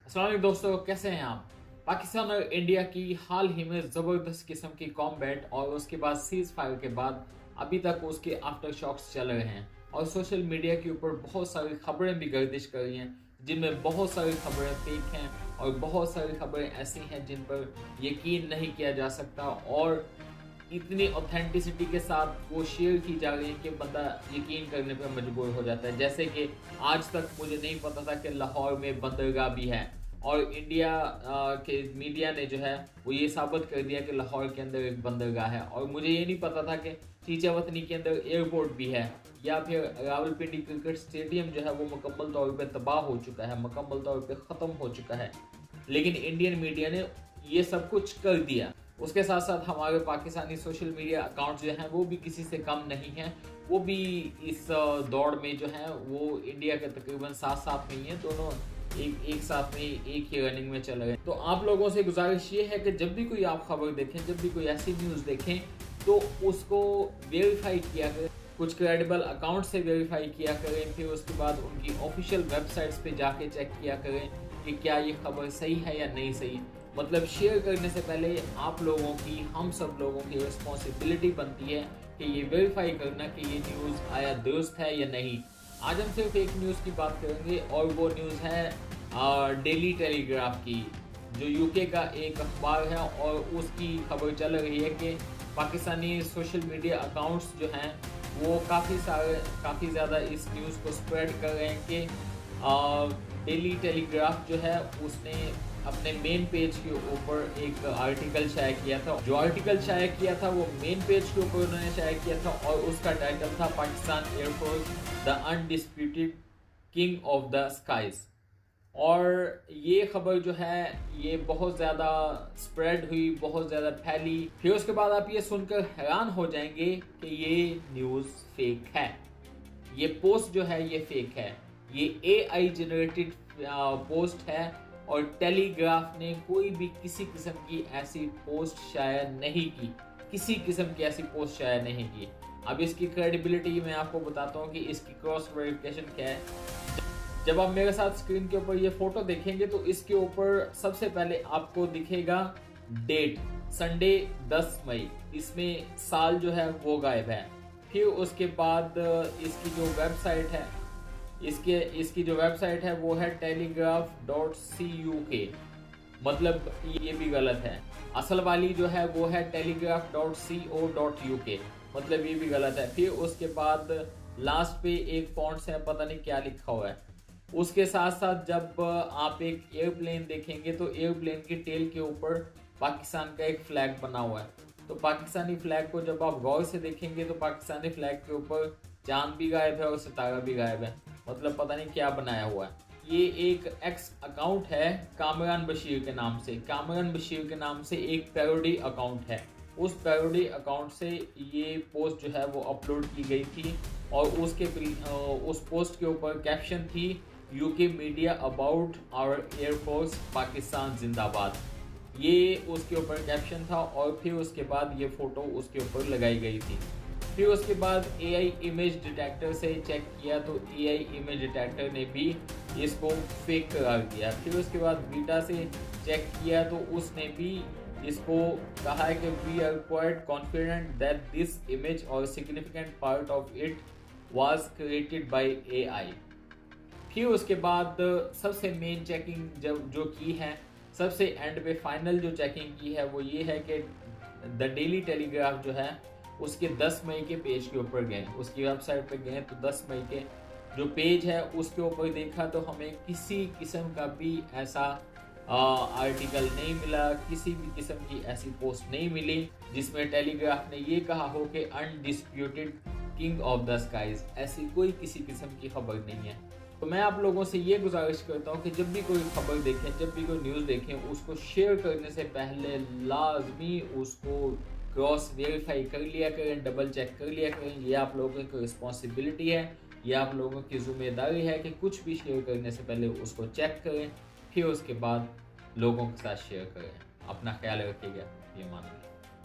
अस्सलाम वालेकुम दोस्तों, कैसे हैं आप। पाकिस्तान और इंडिया की हाल ही में ज़बरदस्त किस्म की कॉम्बैट और उसके बाद सीज फायर के बाद अभी तक उसके आफ्टर शॉक्स चल रहे हैं और सोशल मीडिया के ऊपर बहुत सारी खबरें भी गर्दिश कर रही हैं, जिनमें बहुत सारी खबरें फेक हैं और बहुत सारी खबरें ऐसी हैं जिन पर यकीन नहीं किया जा सकता और इतनी ऑथेंटिसिटी के साथ वो शेयर की जा रही है कि बंदा यकीन करने पर मजबूर हो जाता है। जैसे कि आज तक मुझे नहीं पता था कि लाहौर में बंदरगाह भी है और इंडिया के मीडिया ने जो है वो ये साबित कर दिया कि लाहौर के अंदर एक बंदरगाह है। और मुझे ये नहीं पता था कि चीचावतनी के अंदर एयरपोर्ट भी है या फिर रावलपिंडी क्रिकेट स्टेडियम जो है वो मुकम्मल तौर पर तबाह हो चुका है, मुकम्मल तौर पर ख़त्म हो चुका है। लेकिन इंडियन मीडिया ने ये सब कुछ कर दिया। उसके साथ साथ हमारे पाकिस्तानी सोशल मीडिया अकाउंट जो हैं वो भी किसी से कम नहीं हैं। वो भी इस दौड़ में जो है वो इंडिया के तकरीबन साथ साथ में ही हैं, दोनों एक साथ में एक ही रनिंग में चल रहे हैं। तो आप लोगों से गुजारिश ये है कि जब भी कोई आप खबर देखें, जब भी कोई ऐसी न्यूज़ देखें तो उसको वेरीफाई किया करें, कुछ क्रेडिबल अकाउंट से वेरीफाई किया करें, फिर उसके बाद उनकी ऑफिशियल वेबसाइट्स पे जाके चेक किया करें कि क्या ये खबर सही है या नहीं सही। मतलब शेयर करने से पहले आप लोगों की, हम सब लोगों की रिस्पॉन्सिबिलिटी बनती है कि ये वेरीफाई करना कि ये न्यूज़ आया दुरुस्त है या नहीं। आज हम सिर्फ एक न्यूज़ की बात करेंगे और वो न्यूज़ है डेली टेलीग्राफ की, जो यूके का एक अखबार है और उसकी खबर चल रही है कि पाकिस्तानी सोशल मीडिया अकाउंट्स जो हैं वो काफ़ी ज़्यादा इस न्यूज़ को स्प्रेड कर रहे हैं कि डेली टेलीग्राफ जो है उसने अपने मेन पेज के ऊपर एक आर्टिकल शाया किया था। जो आर्टिकल शाया किया था वो मेन पेज के ऊपर उन्होंने शाया किया था और उसका टाइटल था Pakistan air force the undisputed king of the skies. और ये खबर जो है ये बहुत ज़्यादा स्प्रेड हुई, बहुत ज़्यादा फैली। फिर उसके बाद आप ये सुनकर हैरान हो जाएंगे कि ये न्यूज़ फेक है, ये पोस्ट जो है ये फेक है, ये AI जनरेटेड पोस्ट है और टेलीग्राफ ने कोई भी किसी किस्म की ऐसी पोस्ट शायद नहीं की, किसी किस्म की ऐसी पोस्ट शायद नहीं की। अब इसकी क्रेडिबिलिटी मैं आपको बताता हूँ कि इसकी क्रॉस वेरिफिकेशन क्या है। जब आप मेरे साथ स्क्रीन के ऊपर ये फोटो देखेंगे तो इसके ऊपर सबसे पहले आपको दिखेगा डेट, संडे 10 मई, इसमें साल जो है वो गायब है। फिर उसके बाद इसकी जो वेबसाइट है, इसकी जो वेबसाइट है वो है telegraph.cuk, मतलब ये भी गलत है। असल वाली जो है वो है telegraph.co.uk, मतलब ये भी गलत है। फिर उसके बाद लास्ट पे एक फॉन्ट से पता नहीं क्या लिखा हुआ है। उसके साथ साथ जब आप एक एयरप्लेन देखेंगे तो एयरप्लेन की टेल के ऊपर पाकिस्तान का एक फ्लैग बना हुआ है। तो पाकिस्तानी फ्लैग को जब आप गौर से देखेंगे तो पाकिस्तानी फ्लैग के ऊपर चांद भी गायब है और सितारा भी गायब है, मतलब पता नहीं क्या बनाया हुआ है। ये एक एक्स अकाउंट है कामरान बशीर के नाम से, कामरान बशीर के नाम से एक पैरोडी अकाउंट है। उस पैरोडी अकाउंट से ये पोस्ट जो है वो अपलोड की गई थी और उस पोस्ट के ऊपर कैप्शन थी UK media about our air force Pakistan जिंदाबाद, ये उसके ऊपर कैप्शन था। और फिर उसके बाद ये फोटो उसके ऊपर लगाई गई थी। फिर उसके बाद AI इमेज डिटेक्टर से चेक किया तो AI इमेज डिटेक्टर ने भी इसको फेक करार दिया। फिर उसके बाद बीटा से चेक किया तो उसने भी इसको कहा है कि we are quite confident that this image or significant part of it was created by AI। फिर उसके बाद सबसे मेन चेकिंग जो की है, सबसे एंड पे फाइनल जो चेकिंग की है वो ये है कि द डेली टेलीग्राफ जो है उसके 10 मई के पेज के ऊपर गए, उसकी वेबसाइट पे गए तो 10 मई के जो पेज है उसके ऊपर देखा तो हमें किसी किस्म का भी ऐसा आर्टिकल नहीं मिला, किसी भी किस्म की ऐसी पोस्ट नहीं मिली जिसमें टेलीग्राफ ने ये कहा हो कि undisputed king of the skies. ऐसी कोई किसी किस्म की खबर नहीं है। तो मैं आप लोगों से ये गुजारिश करता हूँ कि जब भी कोई खबर देखें, जब भी कोई न्यूज़ देखें, उसको शेयर करने से पहले लाजमी उसको क्रॉस वेरीफाई कर लिया करें, डबल चेक कर लिया करें। ये आप लोगों की रिस्पॉन्सिबिलिटी है, ये आप लोगों की जिम्मेदारी है कि कुछ भी शेयर करने से पहले उसको चेक करें, फिर उसके बाद लोगों के साथ शेयर करें। अपना ख्याल रखिएगा, ये मानिए।